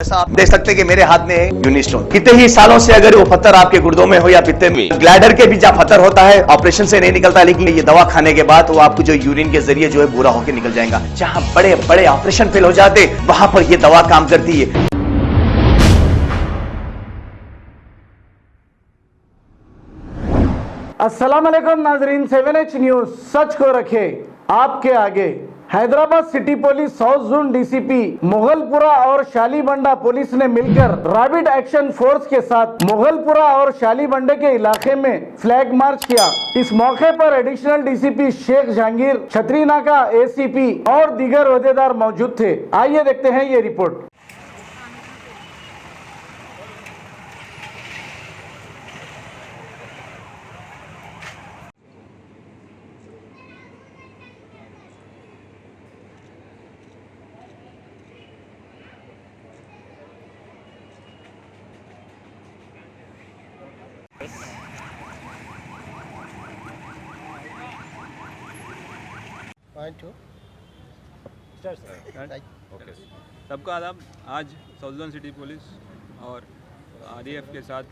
जैसा आप देख सकते हैं कि मेरे हाथ में है यूनिस्टोन। कितने ही सालों से अगर वो पत्थर आपके गुर्दों में हो या पित्ते में, ग्लैडर के भी जहाँ पत्थर होता है ऑपरेशन से नहीं निकलता, लेकिन ये दवा खाने के बाद वो आपको जो यूरिन के जरिए जो है बुरा होकर निकल जाएगा। जहाँ बड़े बड़े ऑपरेशन फेल हो जाते वहां पर ये दवा काम करती है। अस्सलाम वालेकुम नाजरीन, 7H न्यूज सच को रखे आपके आगे। Hyderabad city police south zone DCP Mughalpura और शालीबंडा पुलिस ने मिलकर रैपिड एक्शन फोर्स के साथ मुगलपुरा और शालीबंडे के इलाके में फ्लैग मार्च किया। इस मौके पर additional DCP Sheikh Jahangir, Chatrinaka ACP और दीगर ओहदेदार मौजूद थे। आइए देखते हैं ये रिपोर्ट। ओके, सबका आदाब। आज साउथ जोन सिटी पुलिस और आरडीएफ के साथ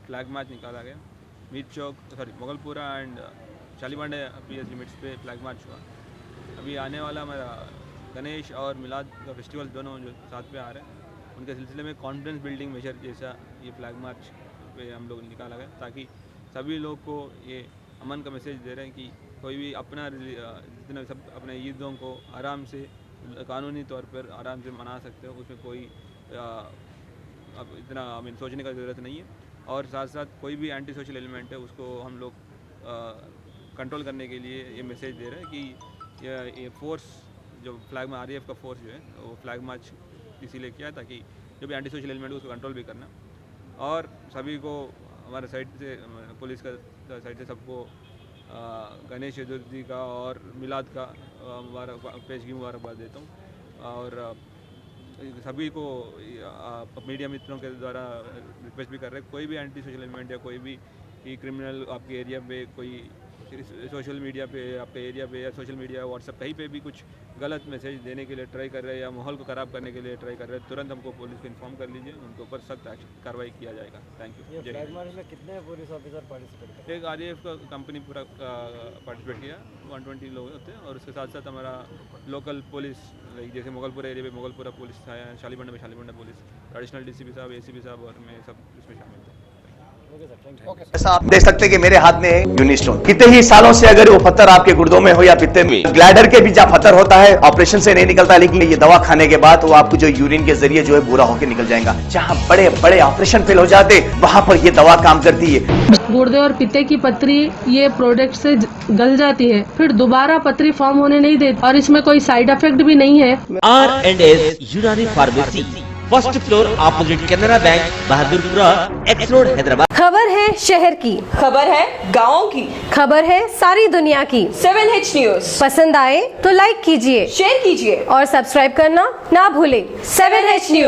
फ्लैग मार्च निकाला गया। मीर चौक मुगलपुरा एंड शालीबंडे पीएस लिमिट्स पे फ्लैग मार्च हुआ। अभी आने वाला हमारा गणेश और मिलाद का फेस्टिवल दोनों जो साथ पे आ रहे हैं, उनके सिलसिले में कॉन्फिडेंस बिल्डिंग मेजर जैसा ये फ्लैग मार्च पे हम लोग निकाला गया, ताकि सभी लोग को ये अमन का मैसेज दे रहे हैं कि कोई भी अपना जितने सब अपने ईदों को आराम से कानूनी तौर पर आराम से मना सकते हो। उसमें कोई अब इतना सोचने का ज़रूरत नहीं है। और साथ साथ कोई भी एंटी सोशल एलिमेंट है उसको हम लोग कंट्रोल करने के लिए ये मैसेज दे रहे हैं कि ये फोर्स जो फ्लैग में आरडीएफ का फोर्स जो है वो फ्लैग मार्च इसीलिए किया ताकि जो भी एंटी सोशल एलिमेंट है उसको कंट्रोल भी करना। और सभी को हमारे साइड से, पुलिस का साइड से सबको गणेश चतुर्थी का और मिलाद का पेशगी मुबारकबाद देता हूँ। और सभी को मीडिया मित्रों के द्वारा रिक्वेस्ट भी कर रहे हैं, कोई भी एंटी सोशल एलिमेंट या कोई भी क्रिमिनल आपके एरिया पे, कोई सोशल मीडिया पे, आपके एरिया पे या सोशल मीडिया व्हाट्सएप कहीं पे भी कुछ गलत मैसेज देने के लिए ट्राई कर रहे हैं या माहौल को ख़राब करने के लिए ट्राई कर रहे हैं, तुरंत हमको पुलिस को इन्फॉर्म कर लीजिए, उनके ऊपर सख्त कार्रवाई किया जाएगा। Thank you. फ्लैग मार्च में कितने पुलिस ऑफिसर पार्टिसिपेट किए? एक आरडीएफ का कंपनी पूरा पार्टिसिपेट किया, 120 लोग होते हैं। और उसके साथ साथ हमारा लोकल पुलिस, जैसे मुगलपुरा एरिया में मुगलपुरा पुलिस था, शालीबंडा में शालीबंडा पुलिस, एडिशनल डीसीपी साहब, एसीपी साहब और मैं सब इसमें शामिल थे। जैसा आप देख सकते हैं कि मेरे हाथ में है यूनिस्टोन। कितने ही सालों से अगर वो पत्थर आपके गुर्दों में हो या पित्ते में, ग्लैडर के भी जहाँ पत्थर होता है ऑपरेशन से नहीं निकलता, लेकिन ये दवा खाने के बाद वो आपको जो यूरिन के जरिए जो है बुरा होकर निकल जाएगा। जहाँ बड़े बड़े ऑपरेशन फेल हो जाते वहां पर ये दवा काम करती है। गुर्दे और पित्ते की पथरी ये प्रोडक्ट से गल जाती है, फिर दोबारा पथरी फॉर्म होने नहीं देती और इसमें कोई साइड इफेक्ट भी नहीं है। R&S यूनानी pharmacy, first floor opposite Canara bank, Bahadurpura, x road, Hyderabad. खबर है शहर की, खबर है गाँव की, खबर है सारी दुनिया की। 7H न्यूज पसंद आए तो लाइक कीजिए, शेयर कीजिए और सब्सक्राइब करना ना भूले। 7H news.